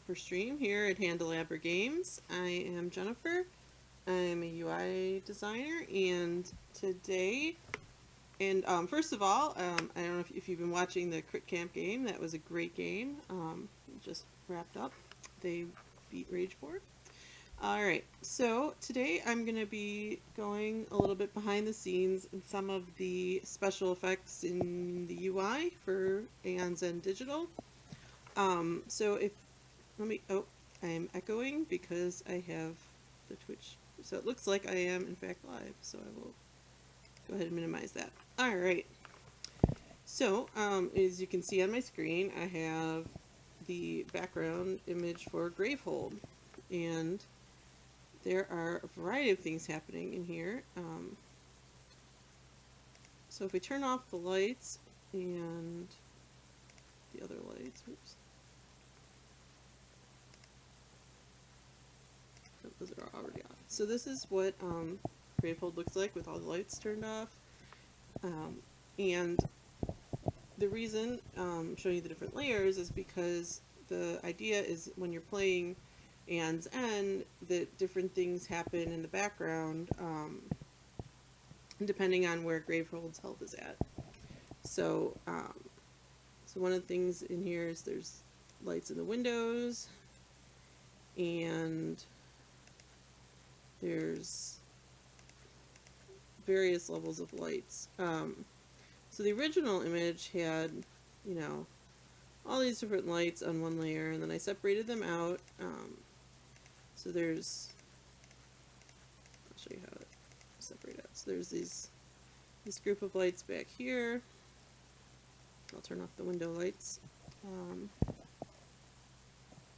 for stream here at Handelabra Games. I am Jennifer. I'm a UI designer, and today, first of all, I don't know if you've been watching the Crit Camp game. That was a great game. Just wrapped up. They beat Rageboard. Alright, so today I'm going to be going a little bit behind the scenes in some of the special effects in the UI for Aeon Digital. I'm echoing because I have the Twitch, so it looks like I am in fact live, so I will go ahead and minimize that. Alright, so as you can see on my screen, I have the background image for Gravehold, and there are a variety of things happening in here. So if we turn off the lights and the other lights, oops. Oh, those are already off. So this is what Gravehold looks like with all the lights turned off. And the reason I'm showing you the different layers is because the idea is when you're playing Aeon's End, that different things happen in the background depending on where Gravehold's health is at. So, so one of the things in here is there's lights in the windows, and there's various levels of lights. So the original image had, you know, all these different lights on one layer, and then I separated them out. So there's, I'll show you how to separate out. So there's this group of lights back here. I'll turn off the window lights,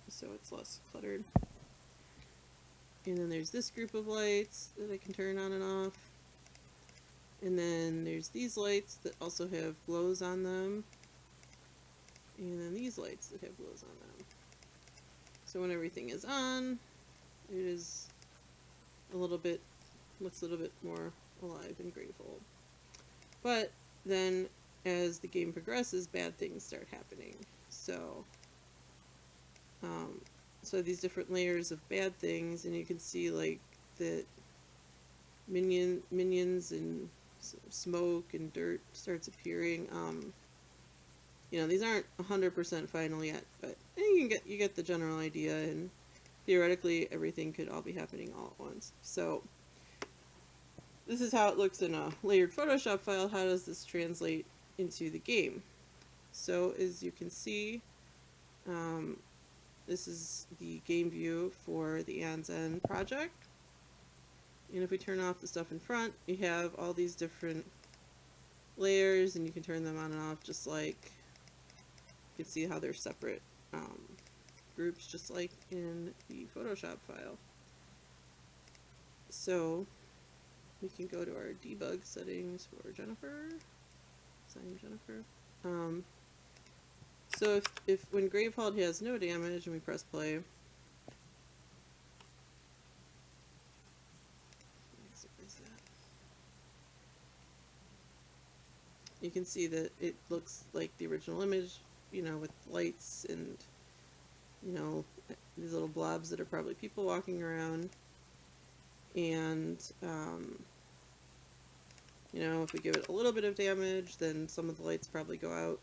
so it's less cluttered. And then there's this group of lights that I can turn on and off. And then there's these lights that also have glows on them. And then these lights that have glows on them. So when everything is on, it is looks a little bit more alive in Gravehold. But then as the game progresses, bad things start happening. So so these different layers of bad things, and you can see like that minions and smoke and dirt starts appearing. You know, these aren't 100% final yet, but you get the general idea, and theoretically everything could all be happening all at once. So this is how it looks in a layered Photoshop file. How does this translate into the game? So as you can see, this is the game view for the Aeon's End project. And if we turn off the stuff in front, you have all these different layers, and you can turn them on and off just like, you can see how they're separate groups, just like in the Photoshop file. So we can go to our debug settings for Jennifer. Sign Jennifer. So if when Gravehold has no damage and we press play, you can see that it looks like the original image, you know, with lights and, you know, these little blobs that are probably people walking around. And, you know, if we give it a little bit of damage, then some of the lights probably go out.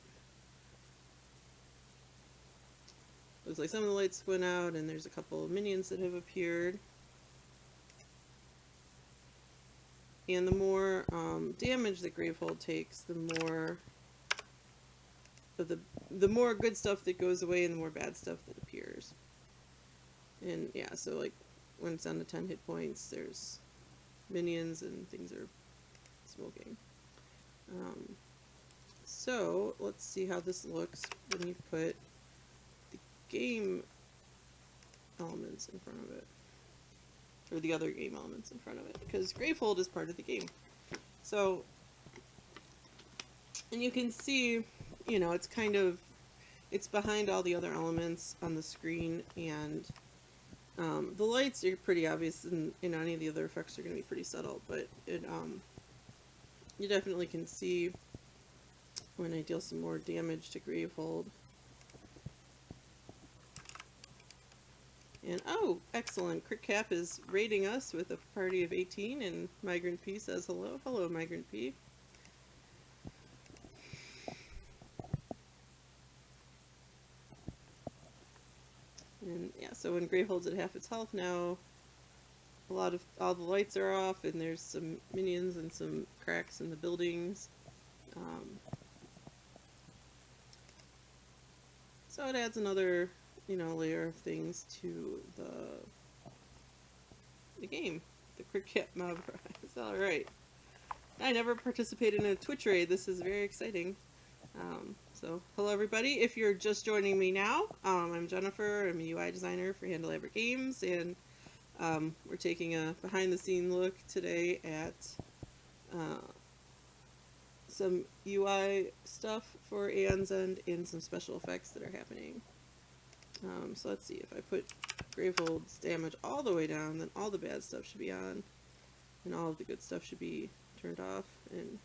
Looks like some of the lights went out, and there's a couple of minions that have appeared. And the more damage that Gravehold takes, the more good stuff that goes away, and the more bad stuff that appears. And yeah, so like when it's down to 10 hit points, there's minions and things are smoking. So let's see how this looks when you put the game elements in front of it, or the other game elements in front of it, because Gravehold is part of the game. So, and you can see, you know, it's behind all the other elements on the screen, and the lights are pretty obvious, and you know, any of the other effects are going to be pretty subtle, but it you definitely can see when I deal some more damage to Gravehold. And oh, excellent. Crick Cap is raiding us with a party of 18, and Migrant P says hello. Hello, Migrant P. And yeah, so when Grave holds at half its health now, all the lights are off, and there's some minions and some cracks in the buildings. So it adds another, layer of things to the game. The Crick Cap mob is alright. I never participated in a Twitch raid. This is very exciting. So, hello everybody. If you're just joining me now, I'm Jennifer. I'm a UI designer for Handelabra Games, and we're taking a behind-the-scenes look today at some UI stuff for Aeon's End and some special effects that are happening. So let's see, if I put Gravehold's damage all the way down, then all the bad stuff should be on, and all of the good stuff should be turned off, and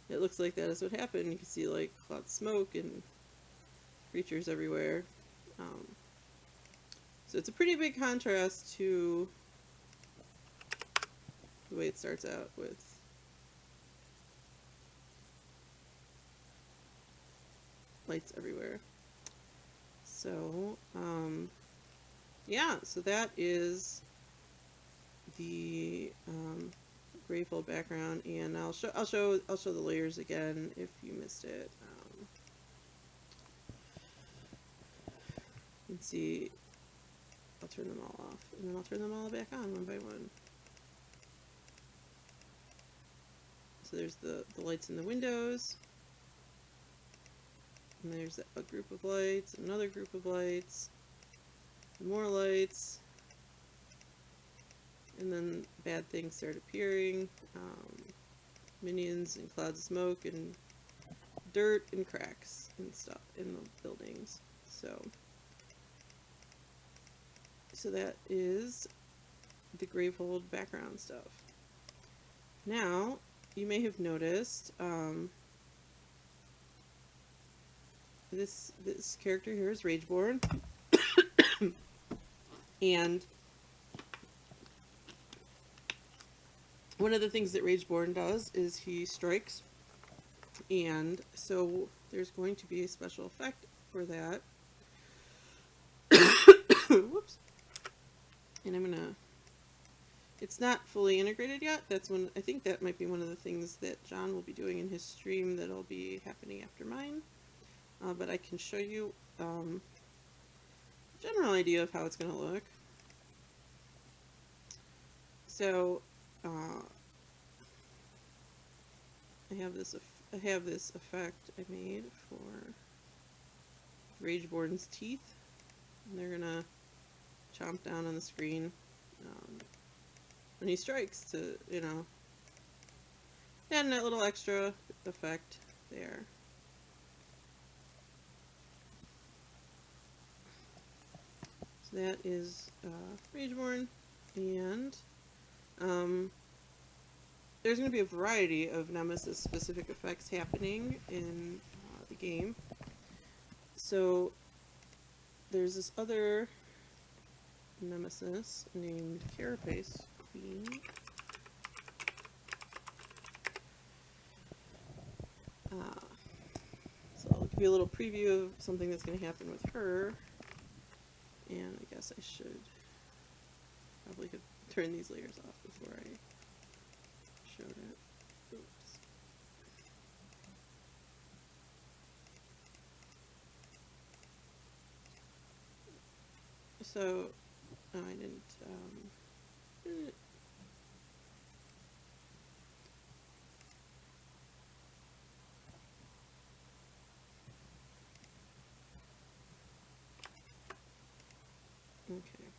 it looks like that is what happened. You can see like cloud smoke and creatures everywhere. So it's a pretty big contrast to the way it starts out with lights everywhere. So, yeah, so that is the Gravehold background, and I'll show the layers again if you missed it. You can see I'll turn them all off, and then I'll turn them all back on one by one. So there's the lights in the windows, and there's a group of lights, another group of lights, more lights, and then bad things start appearing, minions and clouds of smoke and dirt and cracks and stuff in the buildings. So that is the Gravehold background stuff. Now, you may have noticed this character here is Rageborn, and one of the things that Rageborn does is he strikes, and so there's going to be a special effect for that. Whoops. And it's not fully integrated yet. I think that might be one of the things that John will be doing in his stream that'll be happening after mine. But I can show you a general idea of how it's going to look. So, I have this effect I made for Rageborn's teeth, and they're gonna chomp down on the screen when he strikes to, add that little extra effect there. So that is Rageborn, and there's going to be a variety of Nemesis-specific effects happening in the game. So there's this other Nemesis named Carapace Queen. So I'll give you a little preview of something that's going to happen with her. And I guess I should probably could turn these layers off before I showed it. Oops. So, no, I didn't, okay.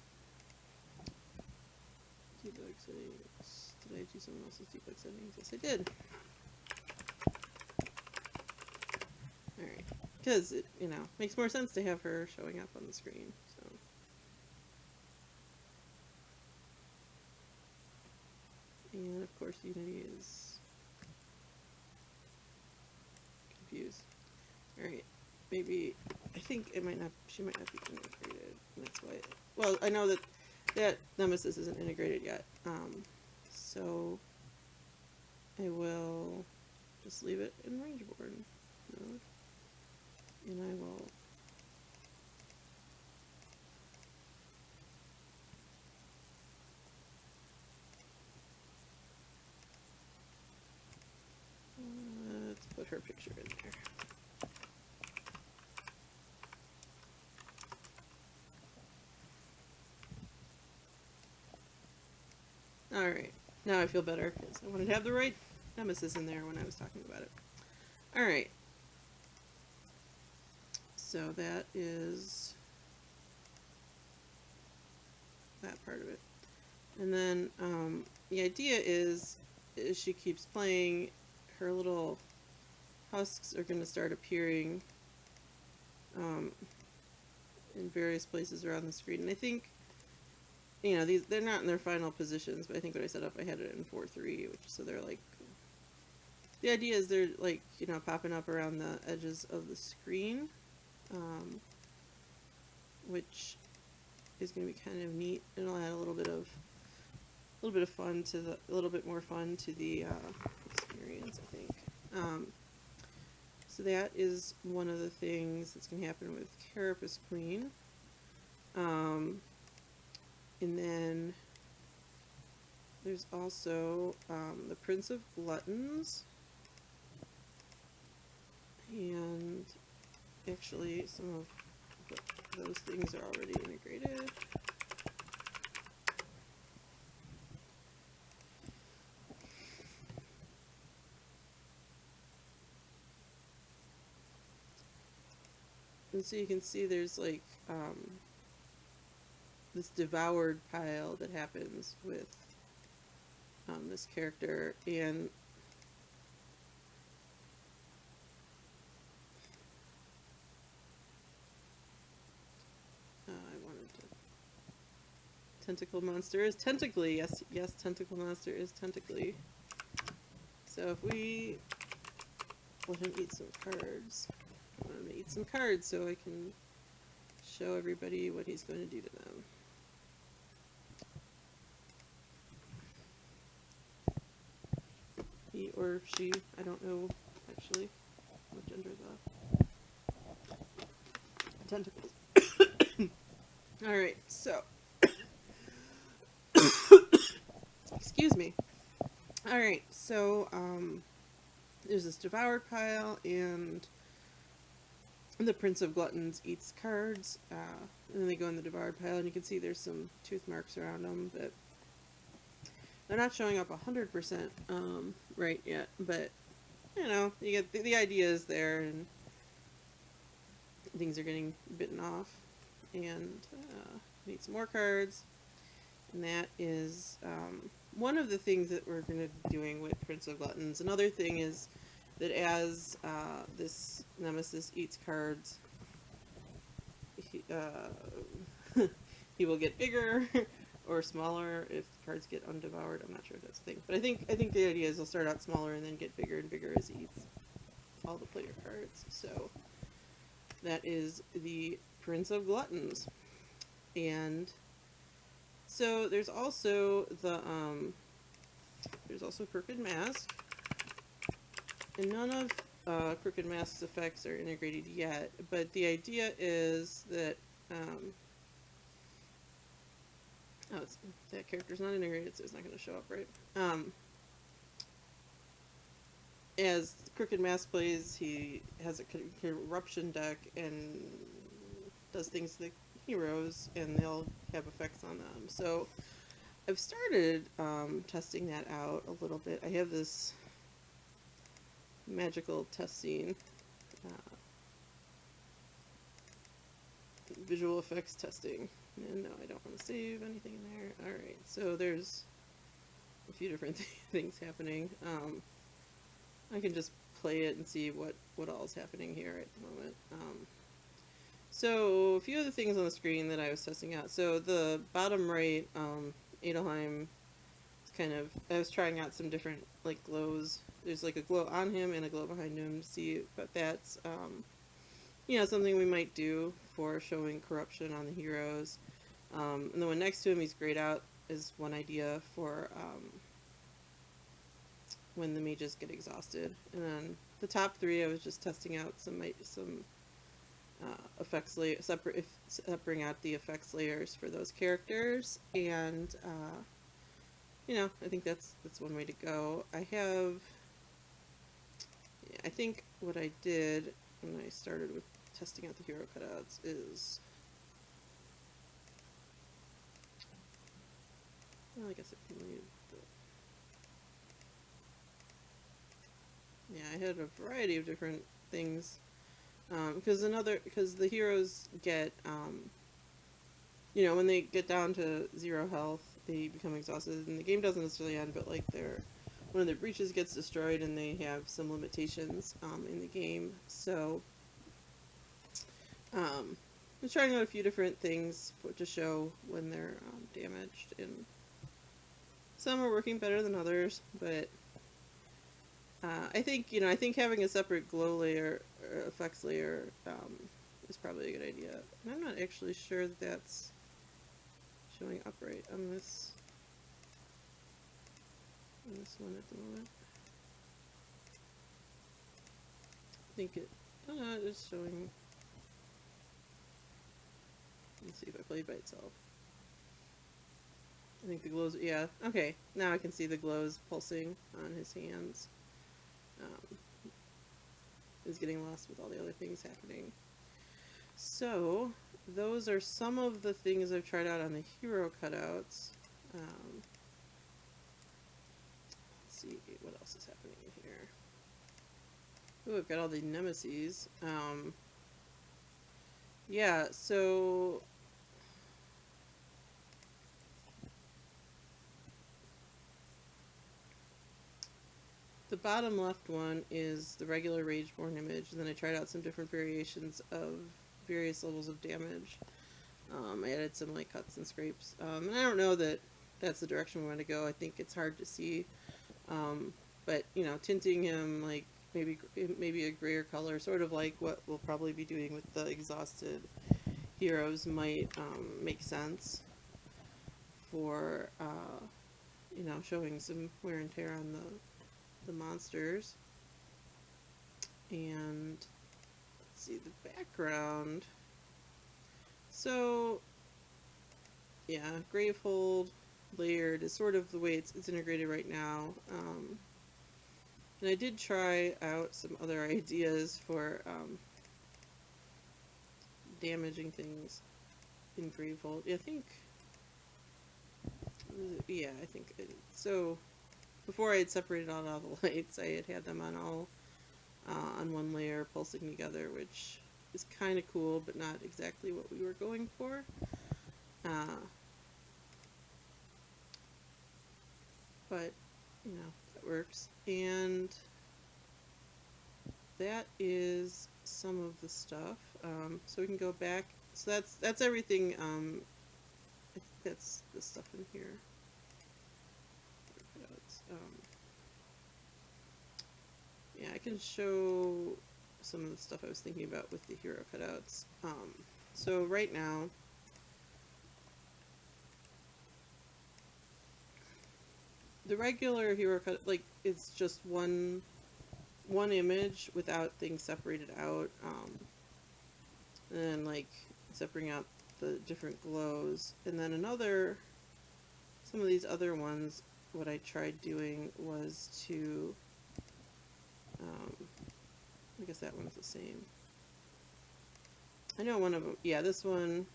Debug settings. Did I do someone else's debug settings? Yes, I did. Alright. Because it, makes more sense to have her showing up on the screen, so. And of course Unity is confused. Alright. Maybe, I think it might not, she might not be integrated. that's why. Well, I know that Nemesis isn't integrated yet, so I will just leave it in range board mode, and I will. Let's put her picture in there. Alright, now I feel better because I wanted to have the right Nemesis in there when I was talking about it. Alright, so that is that part of it. And then the idea is, as she keeps playing, her little husks are going to start appearing in various places around the screen. And I think, you know, they're not in their final positions, but I think when I set up I had it in 4-3, which so they're like, the idea is they're like, you know, popping up around the edges of the screen, which is going to be kind of neat, and it'll add a little bit of fun to the, a little bit more fun to the experience, I think. So that is one of the things that's going to happen with Carapace Queen. And then there's also the Prince of Gluttons, and actually some of those things are already integrated. And so you can see there's like this devoured pile that happens with this character, and I wanted to. Tentacle monster is tentacly. Yes, yes, tentacle monster is tentacly. So if we let him eat some cards, I want him to eat some cards so I can show everybody what he's going to do to them. He or she, I don't know actually what gender the tentacles. Alright, so excuse me. Alright, so there's this devoured pile, and the Prince of Gluttons eats cards, and then they go in the devoured pile, and you can see there's some tooth marks around them, but they're not showing up 100% right yet, but you know, you get the idea is there, and things are getting bitten off, and need some more cards, and that is one of the things that we're going to be doing with Prince of Gluttons. Another thing is that as this Nemesis eats cards, he will get bigger or smaller if cards get undevoured. I'm not sure if that's a thing, but I think the idea is he'll start out smaller and then get bigger and bigger as he eats all the player cards. So that is the Prince of Gluttons. And so there's also the Crooked Mask, and none of Crooked Mask's effects are integrated yet, but the idea is that that character's not integrated, so it's not going to show up, right? As Crooked Mask plays, he has a corruption deck and does things to the heroes, and they'll have effects on them. So I've started testing that out a little bit. I have this magical test scene, visual effects testing. And no, I don't want to save anything in there. Alright, so there's a few different things happening. I can just play it and see what all is happening here at the moment. So a few of the things on the screen that I was testing out. So the bottom right, Adelheim, I was trying out some different like glows. There's like a glow on him and a glow behind him to see, but that's you know, something we might do for showing corruption on the heroes. And the one next to him he's grayed out is one idea for when the mages get exhausted. And then the top three I was just testing out some effects layer, separating out the effects layers for those characters, and you know, I think that's one way to go. I think what I did when I started with testing out the hero cutouts is, well, I guess I can leave the, yeah, I had a variety of different things, because the heroes get, you know, when they get down to 0 health, they become exhausted, and the game doesn't necessarily end, but like one of their breaches gets destroyed, and they have some limitations in the game. So I'm trying out a few different things to show when they're damaged, and some are working better than others, but I think, you know, I think having a separate glow layer or effects layer is probably a good idea. And I'm not actually sure that that's showing upright on this one at the moment. I think it, oh no, it is showing. Let's see if I play by itself. I think the glows, yeah, okay, now I can see the glows pulsing on his hands. Is getting lost with all the other things happening. So, those are some of the things I've tried out on the hero cutouts. Let's see what else is happening in here. Ooh, I've got all the nemesis. Yeah, so the bottom left one is the regular Rageborn image, and then I tried out some different variations of various levels of damage. I added some like cuts and scrapes, and I don't know that that's the direction we want to go. I think it's hard to see, but you know, tinting him like maybe a grayer color, sort of like what we'll probably be doing with the exhausted heroes, might make sense for you know, showing some wear and tear on the monsters. And let's see the background. So yeah, Gravehold layered is sort of the way it's integrated right now. And I did try out some other ideas for damaging things in Gravehold. Yeah, I think so. Before I had separated out all the lights, I had them on all on one layer pulsing together, which is kind of cool, but not exactly what we were going for. But you know, that works. And that is some of the stuff. So we can go back. So that's everything. I think that's the stuff in here. Yeah, I can show some of the stuff I was thinking about with the hero cutouts. So right now, the regular hero cut, like, it's just one image without things separated out, and then like separating out the different glows, and then some of these other ones, what I tried doing was to, I guess that one's the same. I know one of them, yeah, this one,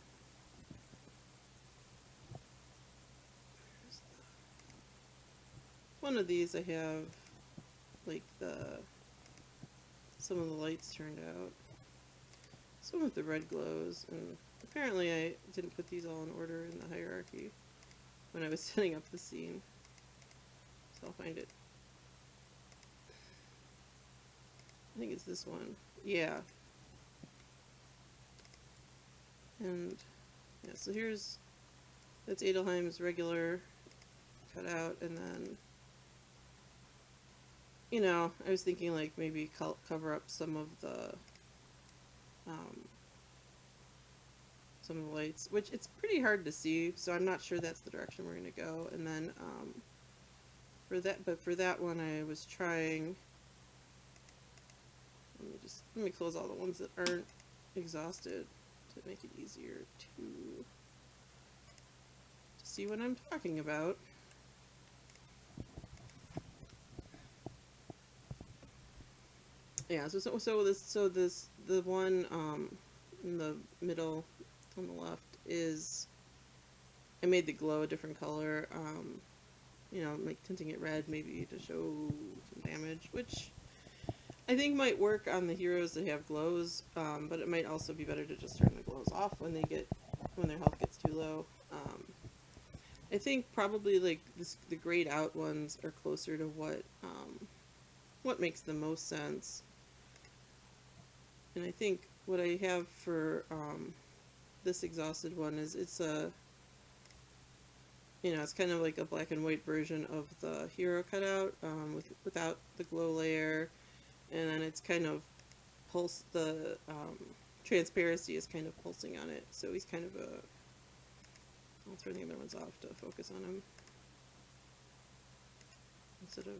one of these I have, like, some of the lights turned out. Some with the red glows, and apparently I didn't put these all in order in the hierarchy when I was setting up the scene. So I'll find it. I think it's this one. Yeah. And yeah, so that's Adelheim's regular cutout, and then, you know, I was thinking like maybe cover up some of the some of the lights, which it's pretty hard to see, so I'm not sure that's the direction we're going to go. And then for that one I was trying, let me close all the ones that aren't exhausted to make it easier to see what I'm talking about. Yeah, the one in the middle on the left is, I made the glow a different color, you know, like tinting it red maybe to show some damage, which I think might work on the heroes that have glows, but it might also be better to just turn the glows off when their health gets too low. I think probably like the grayed out ones are closer to what makes the most sense. And I think what I have for this exhausted one is it's it's kind of like a black and white version of the hero cutout, without the glow layer, and then it's kind of the transparency is kind of pulsing on it, so he's kind of I'll turn the other ones off to focus on him instead of,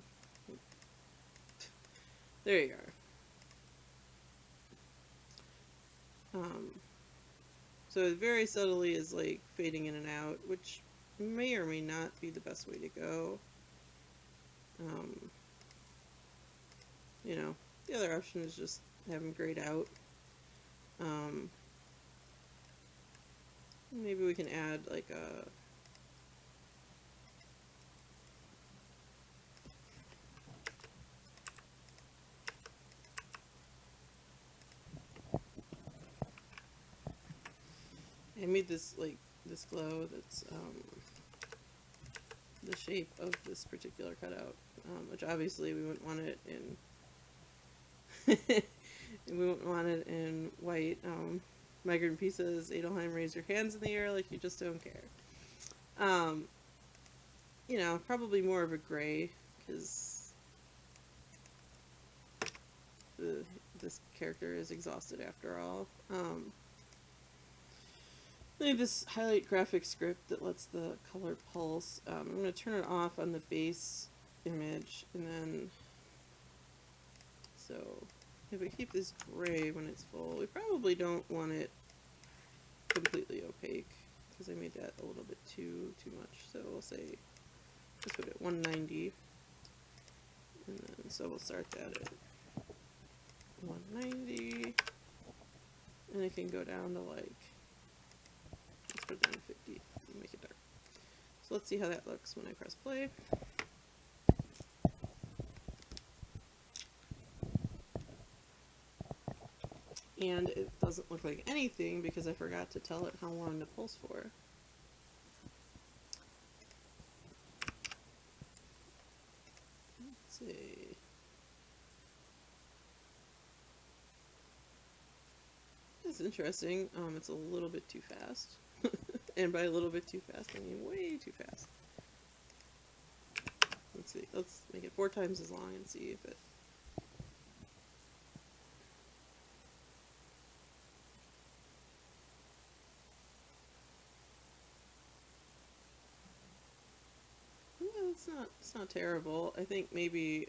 there you are. So it very subtly is like fading in and out, which may or may not be the best way to go. You know, the other option is just have him grayed out. Maybe we can add like a I made this glow that's the shape of this particular cutout, which obviously we wouldn't want it in we wouldn't want it in white. Migrant P says, Adelheim, raise your hands in the air like you just don't care. You know, probably more of a gray, because this character is exhausted after all. I have this highlight graphic script that lets the color pulse. I'm going to turn it off on the base image, and then, so if we keep this gray when it's full, we probably don't want it completely opaque, because I made that a little bit too much, so we'll say, let's put it at 190, and then, so we'll start that at 190, and it can go down to like, let's put it down to 50 and make it dark. So let's see how that looks when I press play. And it doesn't look like anything because I forgot to tell it how long to pulse for. Let's see. It's interesting. It's a little bit too fast. And by a little bit too fast, I mean way too fast. Let's see. Let's make it 4 times as long and see if it... It's not terrible. I think maybe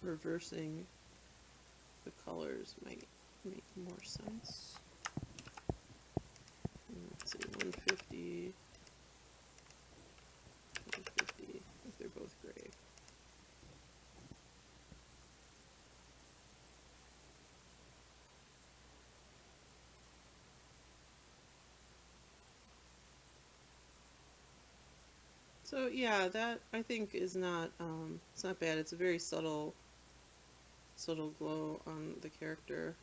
reversing the colors might make more sense. Let's see, 150, 150, if they're both gray. So yeah, that I think is not it's not bad. It's a very subtle glow on the character.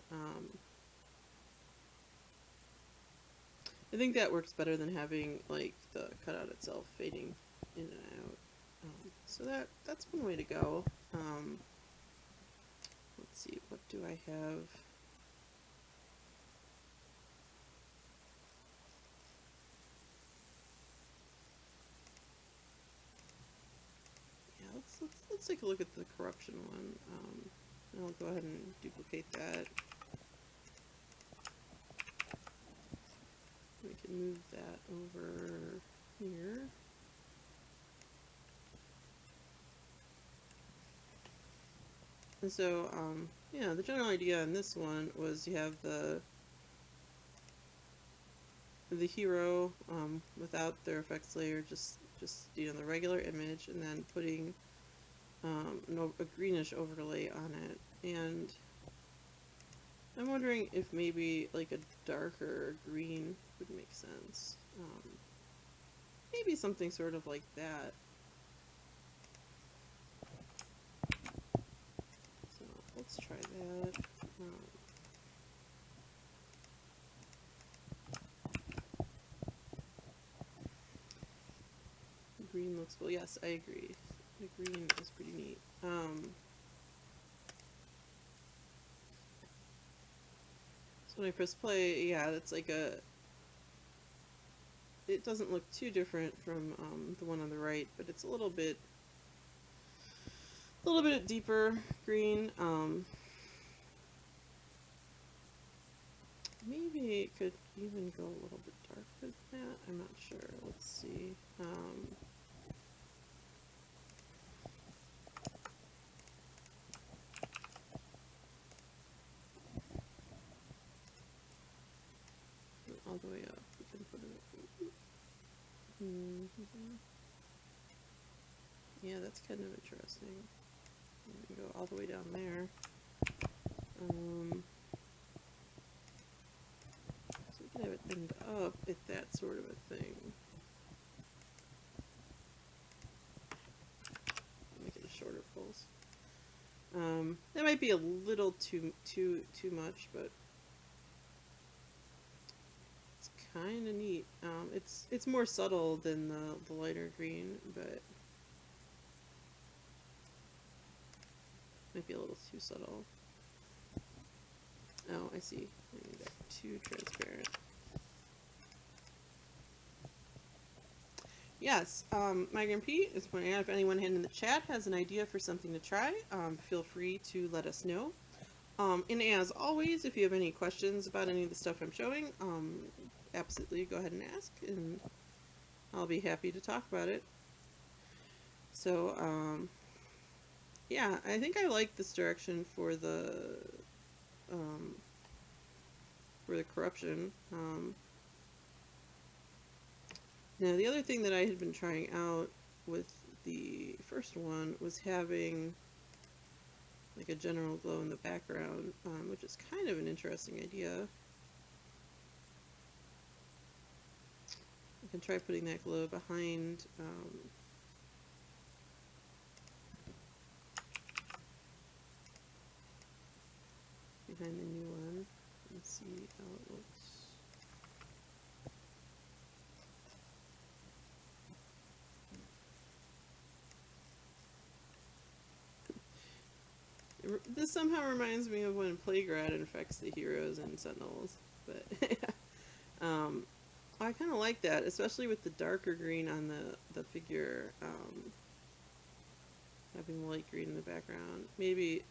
I think that works better than having like the cutout itself fading in and out. So that's one way to go. Let's see, what do I have? Let's take a look at the corruption one. And I'll go ahead and duplicate that. move that over here. And so, yeah, the general idea in this one was you have the hero without their effects layer, just you know, the regular image, and then putting a greenish overlay on it. And I'm wondering if maybe like a darker green would make sense. Maybe something sort of like that. So let's try that. Green looks cool. Yes, I agree. The green is pretty neat. So when I press play, yeah, it's like a... It doesn't look too different from the one on the right, but it's a little bit deeper green. Maybe it could even go a little bit darker than that. I'm not sure. Let's see. All the way up. We can put it. Yeah, that's kind of interesting. We can go all the way down there. So we can have it end up at that sort of a thing. Make it a shorter pulse. That might be a little too much, but it's kind of neat. It's more subtle than the lighter green, but might be a little too subtle. Oh, I see. I made that too transparent. Yes, Migrant Pete is pointing out if anyone in the chat has an idea for something to try, feel free to let us know. And as always, if you have any questions about any of the stuff I'm showing, absolutely go ahead and ask, and I'll be happy to talk about it. So, yeah, I think I like this direction for the corruption. Now, the other thing that I had been trying out with the first one was having like a general glow in the background, which is kind of an interesting idea. I can try putting that glow behind behind the new one and see how it looks. This somehow reminds me of when Playgrad infects the heroes and Sentinels, but I kind of like that, especially with the darker green on the figure, having light green in the background. Maybe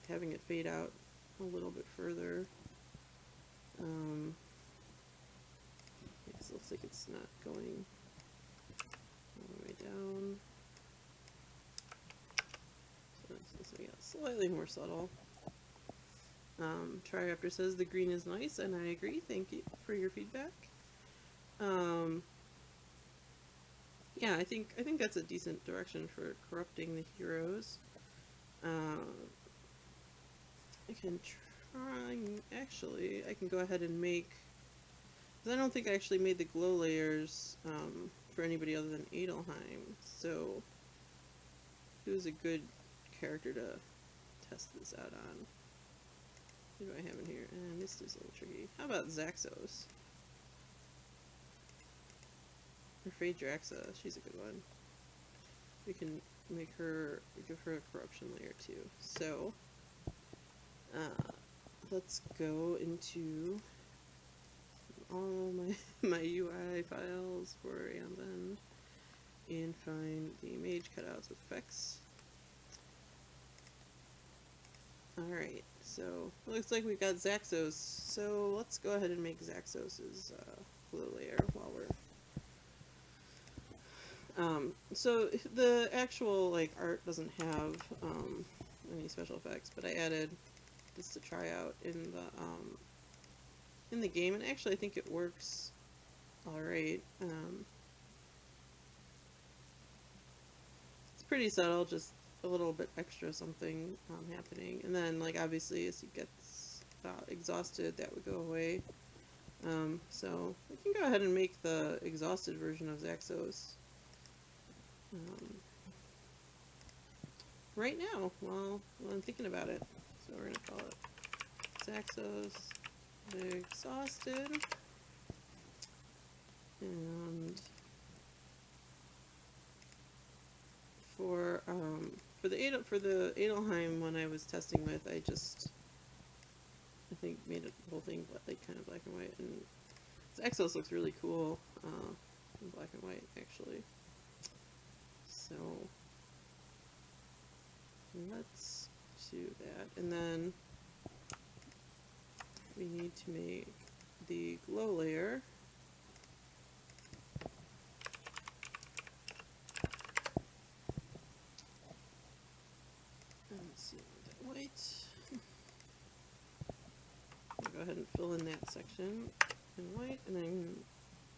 having it fade out a little bit further. It looks like it's not going all the way down. So yeah, slightly more subtle. Tri-Raptor says the green is nice, and I agree. Thank you for your feedback. Yeah, I think that's a decent direction for corrupting the heroes. I can try. Actually, I can go ahead and make. Because I don't think I actually made the glow layers for anybody other than Adelheim. So, who's a good character to test this out on? Who do I have in here? And this is a little tricky. How about Zaxos? Or Phaedraxa, she's a good one. We can make her, give her a corruption layer too. So, let's go into all my UI files for Aeon and find the mage cutouts with effects. Alright, so it looks like we've got Zaxos, so let's go ahead and make Zaxos's glow layer while we're... So the actual like art doesn't have any special effects, but I added this to try out in the game, and actually I think it works all right. It's pretty subtle, just a little bit extra something happening, and then like obviously as he gets exhausted, that would go away. So we can go ahead and make the exhausted version of Zaxos right now while I'm thinking about it. So we're gonna call it Zaxos Exhausted, and for the Adelheim one I was testing with, I think made it the whole thing like kind of black and white, and Zaxos looks really cool in black and white actually. So let's do that, and then we need to make the glow layer. Let's see, that white. I'll go ahead and fill in that section in white, and then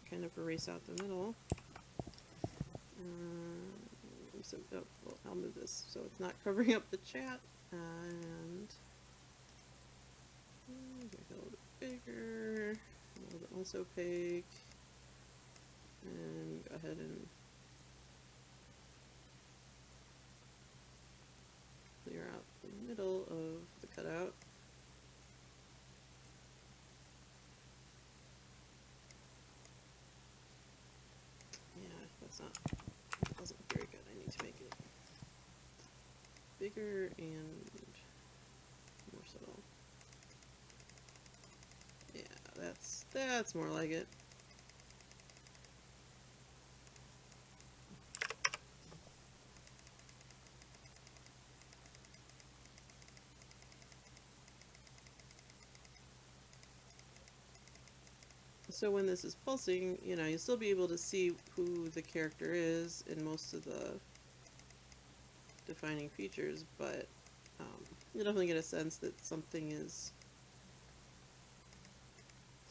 kind of erase out the middle. Well, I'll move this so it's not covering up the chat, and make it a little bit bigger, a little bit less opaque, and go ahead and clear out the middle of the cutout. Yeah, that wasn't very good. I need to make it bigger and more subtle. Yeah, that's more like it. So when this is pulsing, you know, you'll still be able to see who the character is in most of the defining features, but you definitely get a sense that something is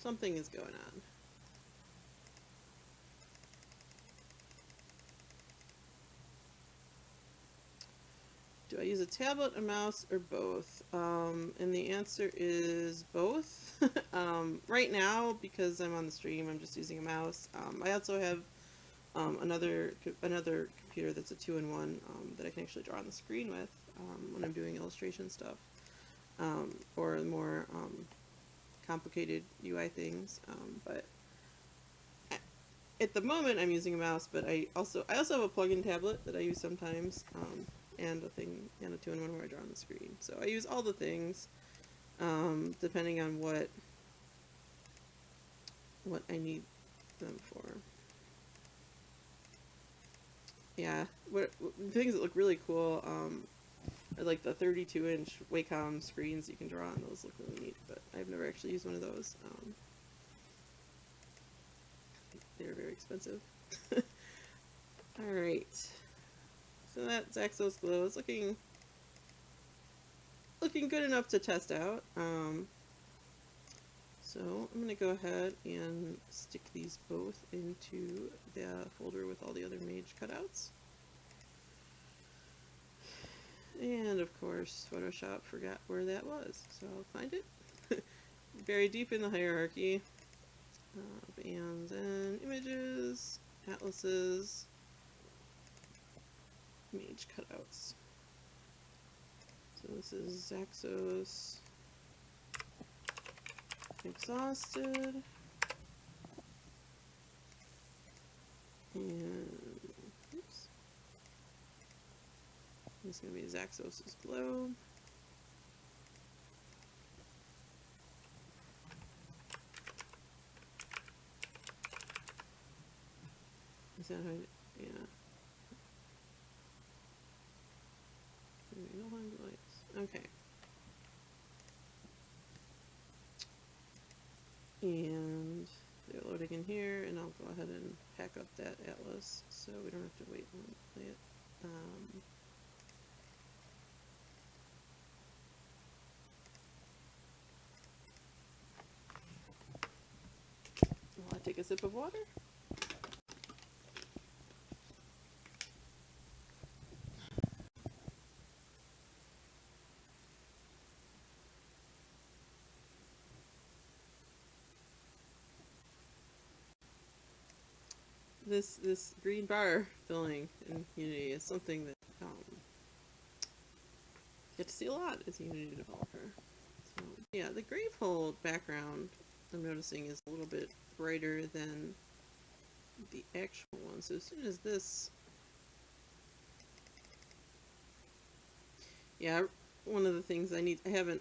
going on. Do I use a tablet, a mouse, or both? And the answer is both. Right now, because I'm on the stream, I'm just using a mouse. I also have another computer that's a 2-in-1 that I can actually draw on the screen with when I'm doing illustration stuff, or more complicated UI things. But at the moment, I'm using a mouse. But I also have a plug-in tablet that I use sometimes, and a 2-in-1 where I draw on the screen. So I use all the things depending on what I need them for. Yeah, things that look really cool are like the 32-inch Wacom screens you can draw on. Those look really neat, but I've never actually used one of those. They're very expensive. Alright, so that Zaxos glow is looking good enough to test out. So I'm going to go ahead and stick these both into the folder with all the other mage cutouts. And of course, Photoshop forgot where that was, so I'll find it. Very deep in the hierarchy of Aeons and images, atlases, mage cutouts. So this is Zaxos Exhausted, and oops, this is going to be Zaxos' glow. Is that how? Yeah. Okay. And they're coding in here, and I'll go ahead and pack up that atlas so we don't have to wait and play it. While I take a sip of water. This green bar filling in Unity is something that you get to see a lot as a Unity developer. So yeah, the Gravehold background I'm noticing is a little bit brighter than the actual one. So as soon as this, yeah, one of the things I haven't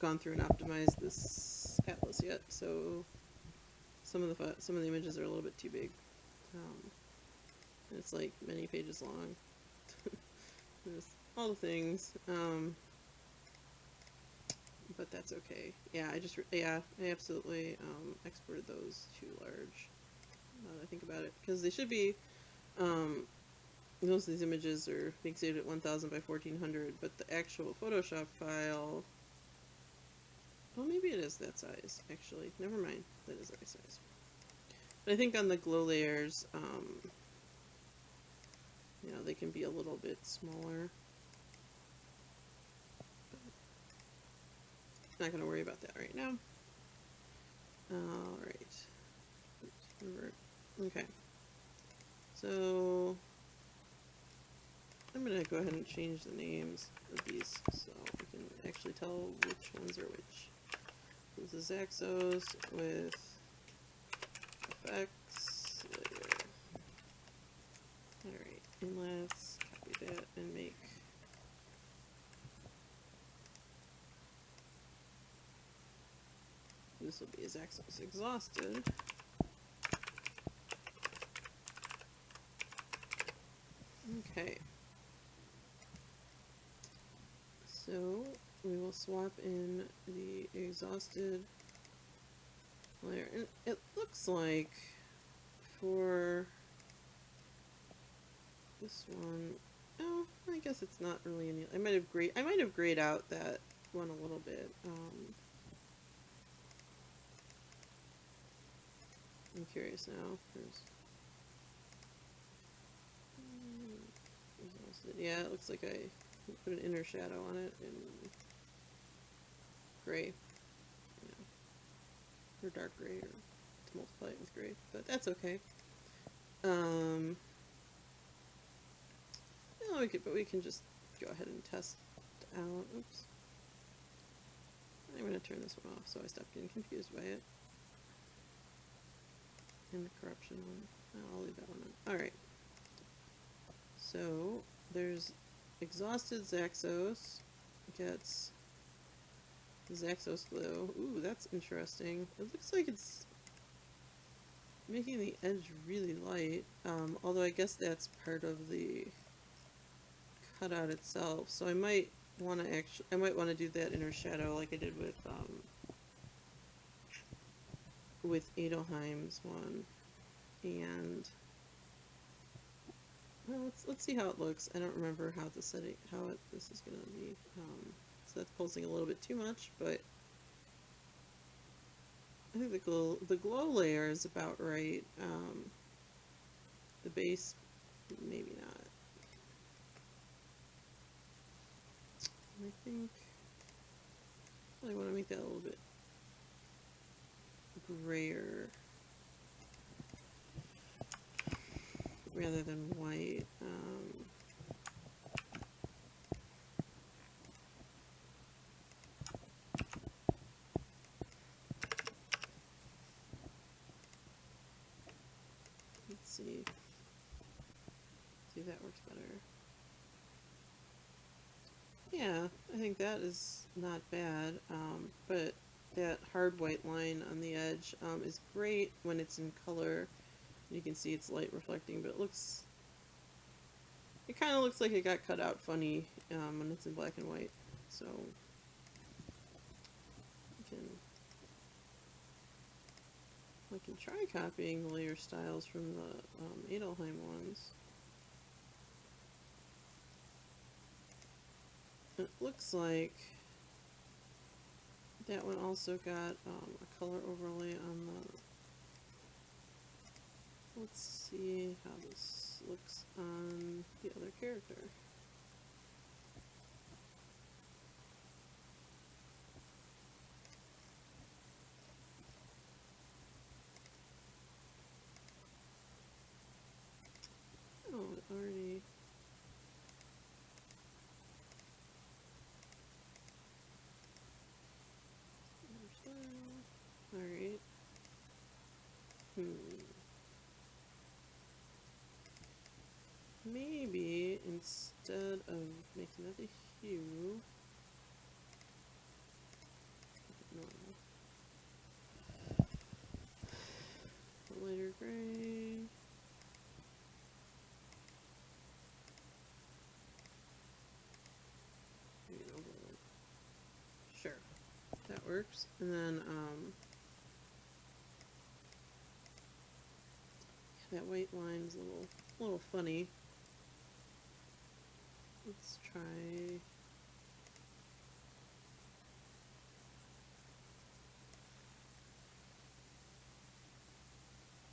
gone through and optimized this atlas yet. So some of the images are a little bit too big. And it's like many pages long. There's all the things, but that's okay. Yeah, I absolutely exported those too large. Now that I think about it, because they should be. Most of these images are being saved at 1000 by 1400, but the actual Photoshop file. Well, maybe it is that size. Actually, never mind. That is the right size. But I think on the glow layers, you know, they can be a little bit smaller. Not going to worry about that right now. Alright. Okay. So, I'm going to go ahead and change the names of these so we can actually tell which ones are which. This is Axos with effects layer. Alright, and let's copy that and make this will be his Axos exhausted. Okay. So we will swap in the exhausted layer. And it looks like for this one, oh, I guess it's not really any. I might have grayed out that one a little bit. I'm curious now. Yeah, it looks like I put an inner shadow on it in gray. Yeah. Or dark gray, or to multiply it with gray. But that's okay. No, but we can just go ahead and test out. Oops. I'm going to turn this one off so I stop getting confused by it. And the corruption one. I'll leave that one on. Alright. So, there's exhausted Zaxos. Gets Zaxos glow. Ooh, that's interesting. It looks like it's making the edge really light. Although I guess that's part of the cutout itself. So I might want to do that inner shadow like I did with Adelheim's one. And well, let's see how it looks. I don't remember how this is gonna be. So that's pulsing a little bit too much, but I think the glow layer is about right. The base, maybe not. I think I want to make that a little bit grayer rather than white. Let's see if that works better. Yeah, I think that is not bad, but that hard white line on the edge is great when it's in color. You can see it's light reflecting, but it kind of looks like it got cut out funny when it's in black and white. So I can try copying the layer styles from the Adelheim ones. It looks like that one also got a color overlay on the... Let's see how this looks on the other character. Oh, it already... Alright. Maybe instead of making that a hue, a lighter gray. Maybe an overlay. Sure, that works. And then that white line's a little funny. Let's try.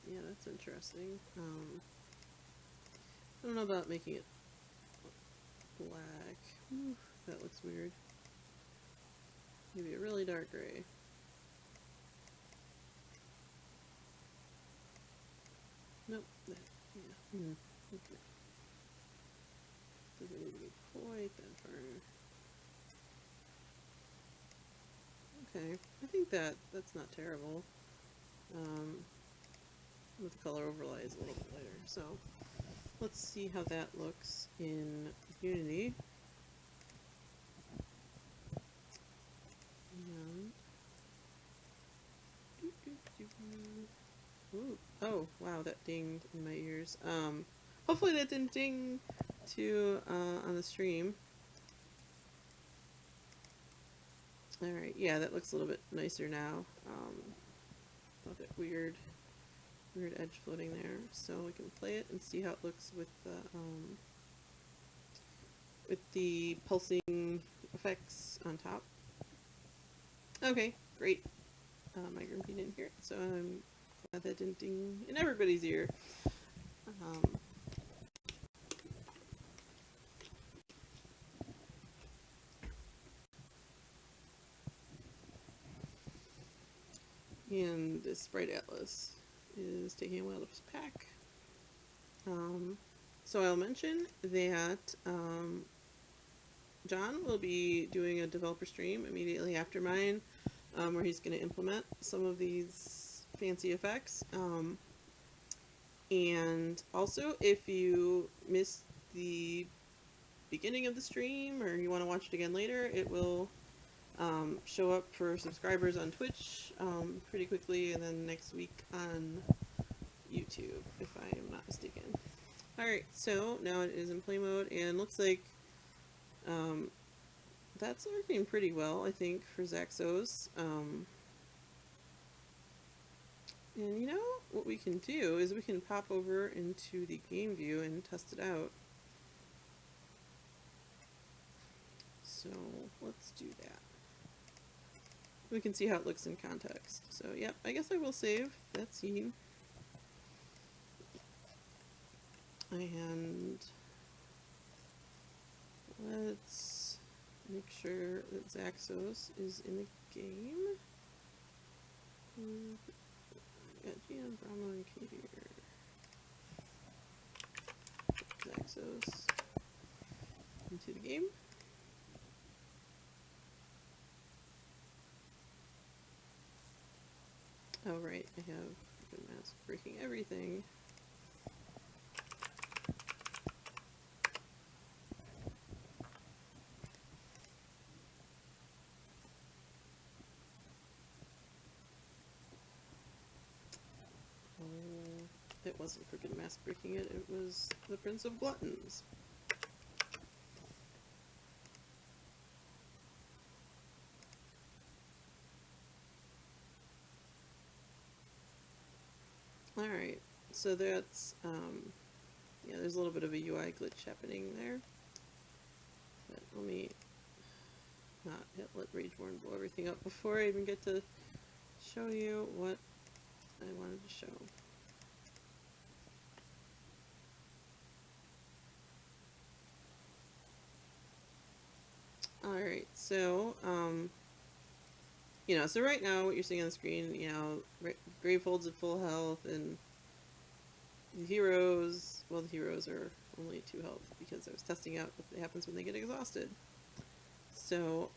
Yeah, that's interesting. I don't know about making it black. Ooh, that looks weird. Maybe a really dark gray. Nope. That, yeah. Okay. Doesn't need to be quite that far. Okay. I think that's not terrible. With the color overlay is a little bit lighter. So let's see how that looks in Unity. Ooh. Oh, wow, that dinged in my ears. Hopefully that didn't ding to on the stream. Alright, yeah, that looks a little bit nicer now. Got that weird edge floating there. So we can play it and see how it looks with the pulsing effects on top. Okay, great. My grumpy didn't hear it, so I'm glad that didn't ding in everybody's ear. And this Sprite Atlas is taking a while to pack. So I'll mention that John will be doing a developer stream immediately after mine, where he's going to implement some of these fancy effects. And also, if you missed the beginning of the stream or you want to watch it again later, it will show up for subscribers on Twitch pretty quickly, and then next week on YouTube, if I am not mistaken. Alright, so now it is in play mode, and looks like that's working pretty well, I think, for Zaxos. And you know, what we can do is we can pop over into the game view and test it out. So let's do that. We can see how it looks in context. So yep, I guess I will save that scene. And let's make sure that Zaxos is in the game. Got Gian, Brahma, and Katie here. Zaxos into the game. Oh right, I have Open Mask breaking everything. It wasn't Crooked Mask breaking it, it was the Prince of Gluttons. so that's, yeah, there's a little bit of a UI glitch happening there. But let me not let Rageborn blow everything up before I even get to show you what I wanted to show. Alright, so, you know, so right now what you're seeing on the screen, you know, Gravehold's at full health, and the heroes, well, the heroes are only at 2 health because I was testing out what happens when they get exhausted. So,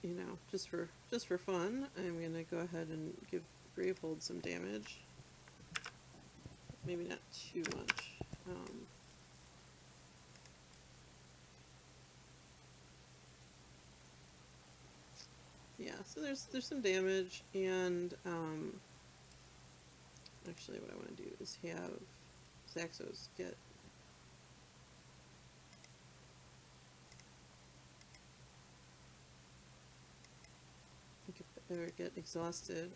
you know, just for fun, I'm gonna go ahead and give Gravehold some damage. Maybe not too much. Yeah, so there's some damage, and actually what I want to do is have Zaxos get exhausted,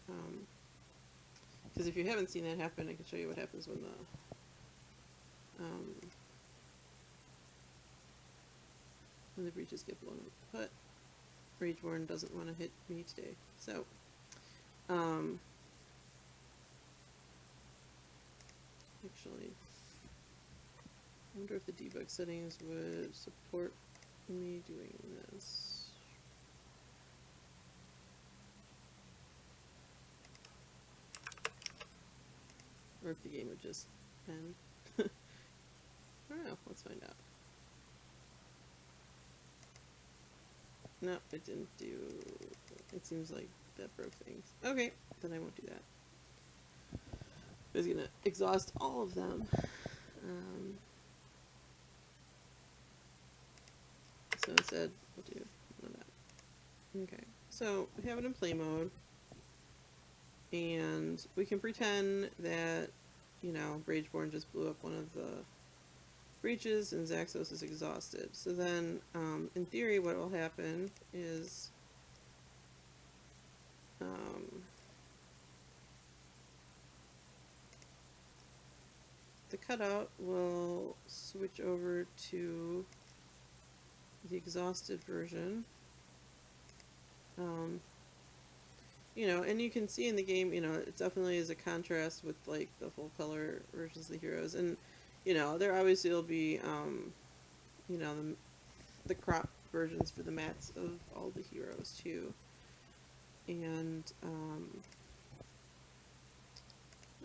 because if you haven't seen that happen, I can show you what happens when the breaches get blown up. But Rageborn doesn't want to hit me today, so actually, I wonder if the debug settings would support me doing this. Or if the game would just end. I don't know, let's find out. No, it didn't do... It seems like that broke things. Okay, then I won't do that. I was gonna exhaust all of them. So instead, we'll do none of that. Okay, so we have it in play mode. And we can pretend that, you know, Rageborn just blew up one of the breaches and Zaxos is exhausted. So then, in theory, what will happen is the cutout will switch over to the exhausted version. You know, and you can see in the game, you know, it definitely is a contrast with, like, the full color versions of the heroes. And, you know, there obviously will be, you know, the crop versions for the mats of all the heroes, too. And, I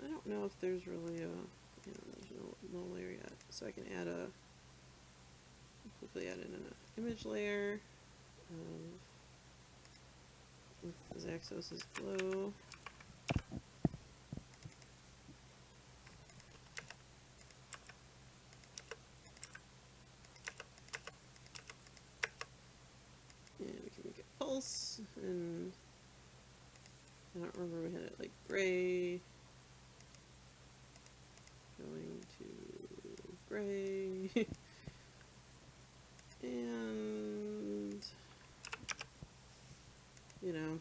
don't know if there's really a, you know, there's no layer yet. So I can add hopefully add in an image layer with Zaxos' glow. And we can make it pulse, and I don't remember, we had it like gray, going to gray, and, you know,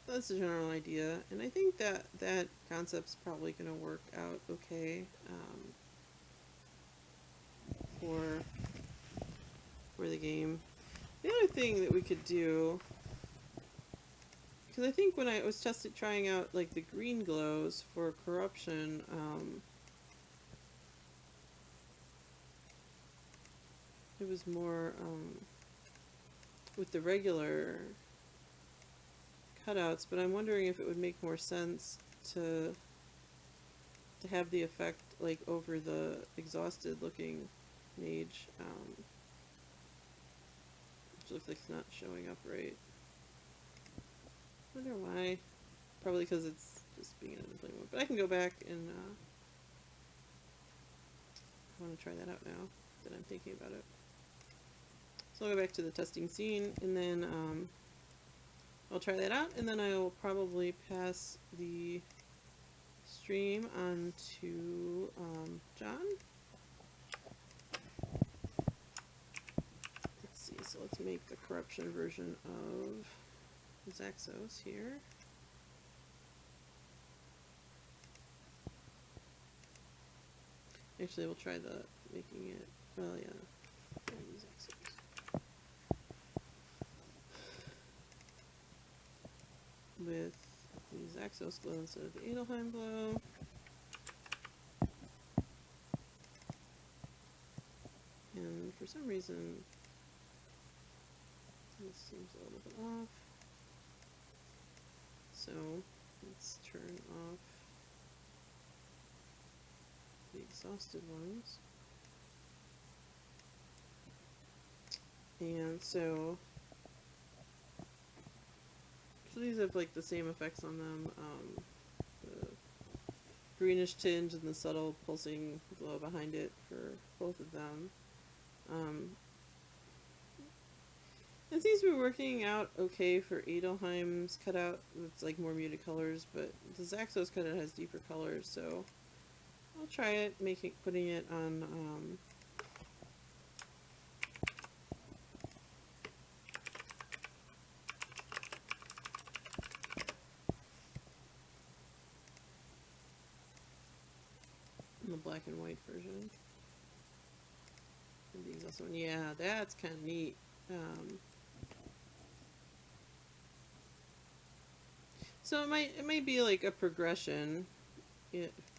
that's the general idea, and I think that that concept's probably going to work out okay for the game. The other thing that we could do, because I think when I was trying out like the green glows for corruption, it was more with the regular cutouts, but I'm wondering if it would make more sense to have the effect like over the exhausted looking mage, which looks like it's not showing up right. I wonder why. Probably because it's just being in a play mode. But I can go back and I want to try that out now that I'm thinking about it. So I'll go back to the testing scene, and then I'll try that out, and then I will probably pass the stream on to John. Let's see, so let's make the corruption version of Zaxos here. Actually, we'll try the making it. Well, yeah. Use Zaxos. With the Zaxos glow instead of the Adelheim glow. And for some reason, this seems a little bit off. So let's turn off the exhausted ones. And so these have like the same effects on them. The greenish tinge and the subtle pulsing glow behind it for both of them. It seems to be working out okay for Adelheim's cutout. It's like more muted colors, but the Zaxos cutout has deeper colors, so I'll try it, putting it on the black and white version. And the exhaust one, yeah, that's kind of neat. So it might be like a progression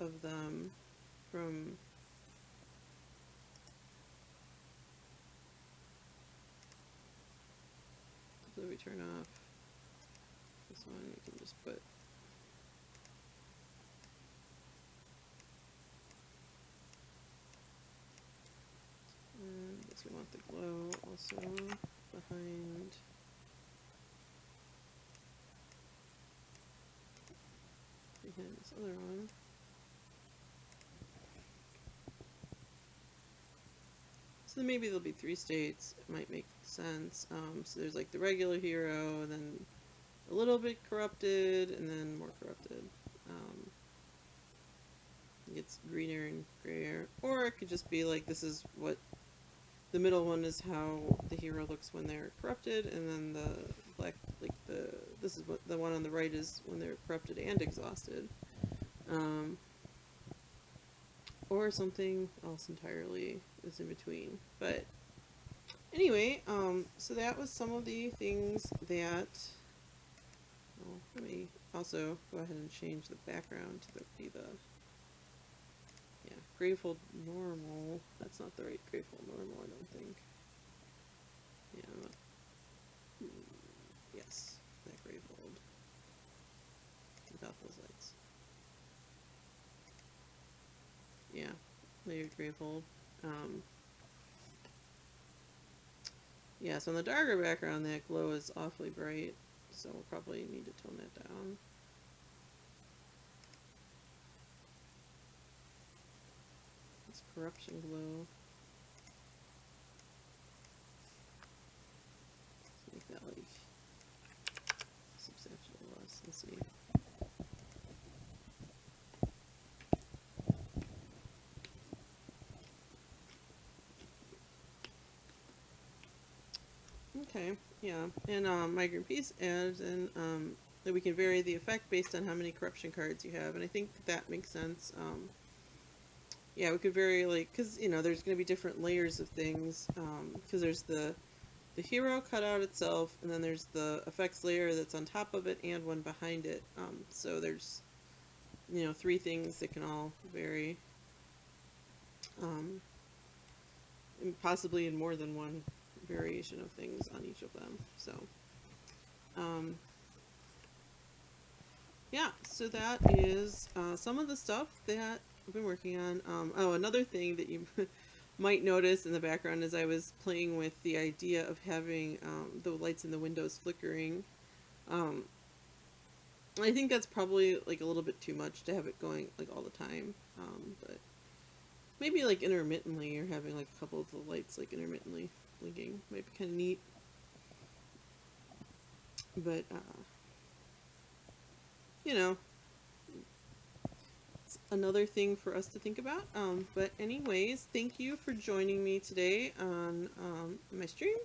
of them from. So we turn off this one, we can just put. And I guess we want the glow also behind. Behind this other one. So then maybe there'll be 3 states. It might make sense. So there's like the regular hero, and then a little bit corrupted, and then more corrupted. It gets greener and grayer. Or it could just be like this is what the middle one is how the hero looks when they're corrupted, and then the black, like this is what the one on the right is when they're corrupted and exhausted. Or something else entirely is in between. But anyway, so that was some of the things that. Oh, let me also go ahead and change the background to be the. Yeah, Gravefold Normal. That's not the right Gravefold Normal, I don't think. Yeah. Yes, that Gravefold. Without those lights. Yeah, layered Gravefold. Yeah, so in the darker background, that glow is awfully bright, so we'll probably need to tone that down. It's corruption glow. Let's make that like substantially less. Let's see. Okay, yeah, and my Greenpeace adds in that we can vary the effect based on how many corruption cards you have, and I think that makes sense. Yeah, we could vary, like, because, you know, there's going to be different layers of things, because there's the hero cutout itself, and then there's the effects layer that's on top of it, and one behind it, so there's, you know, 3 things that can all vary, and possibly in more than one variation of things on each of them, so, yeah, so that is some of the stuff that I've been working on. Oh, another thing that you might notice in the background is I was playing with the idea of having the lights in the windows flickering. I think that's probably like a little bit too much to have it going like all the time, but maybe like intermittently, or having like a couple of the lights like intermittently blinking might be kind of neat. But you know, it's another thing for us to think about. But anyways, thank you for joining me today on my stream.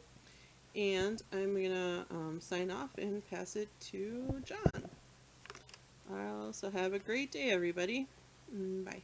And I'm gonna sign off and pass it to John. So have a great day, everybody. Bye.